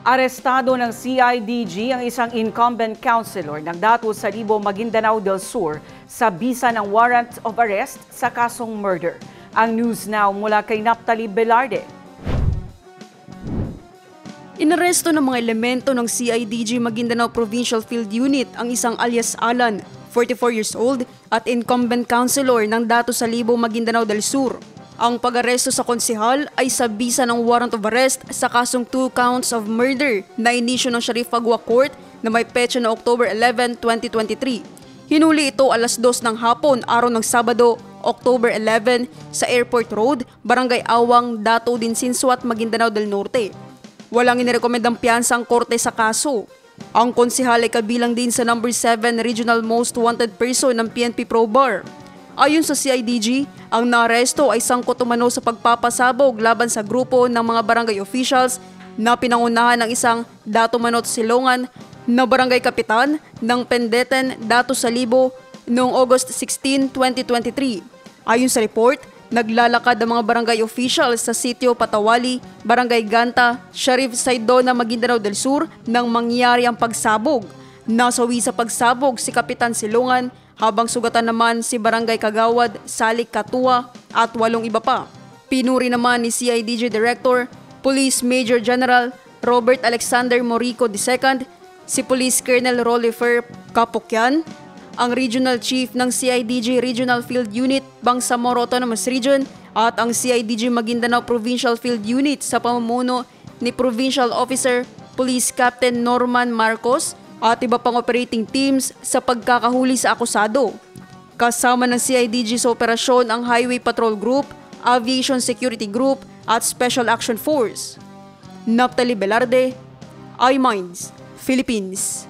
Arestado ng CIDG ang isang incumbent councilor ng Dato Salibo, Maguindanao del Sur sa bisa ng warrant of arrest sa kasong murder. Ang news now mula kay Naphtali Velarde. Inaresto ng mga elemento ng CIDG Maguindanao Provincial Field Unit ang isang alias Alan, 44 years old, at incumbent councilor ng Dato Salibo, Maguindanao del Sur. Ang pag-aresto sa konsehal ay sa bisa ng warrant of arrest sa kasong 2 counts of murder na inisyo ng Sharif Fagua Court na may petsa na October 11, 2023. Hinuli ito alas 2 ng hapon araw ng Sabado, October 11 sa Airport Road, Barangay Awang, Dato Dinsinsuat, Maguindanao del Norte. Walang inirekomendang piyansa ang korte sa kaso. Ang konsehal ay kabilang din sa number 7 Regional Most Wanted Person ng PNP Pro Bar. Ayon sa CIDG, ang naaresto ay sangkot umano sa pagpapasabog laban sa grupo ng mga barangay officials na pinangunahan ng isang Dato Manot Silongan na barangay kapitan ng Pendeten, Dato Salibo noong August 16, 2023. Ayon sa report, naglalakad ang mga barangay officials sa sitio Patawali, Barangay Ganta, Sharif Saidona, Maguindanao del Sur nang mangyari ang pagsabog. Nasawi sa pagsabog si Kapitan Silongan habang sugatan naman si Barangay Kagawad, Salik Katua at 8 iba pa. Pinuri naman ni CIDG Director, Police Major General Robert Alexander Morico II, si Police Colonel Rollifer Kapukyan, ang Regional Chief ng CIDG Regional Field Unit, Bangsamoro Autonomous Region at ang CIDG Maguindanao Provincial Field Unit sa pamumuno ni Provincial Officer Police Captain Norman Marcos at iba pang operating teams sa pagkakahuli sa akusado. Kasama ng CIDG sa operasyon ang Highway Patrol Group, Aviation Security Group at Special Action Force. Naphtali Velarde, iMinds, Philippines.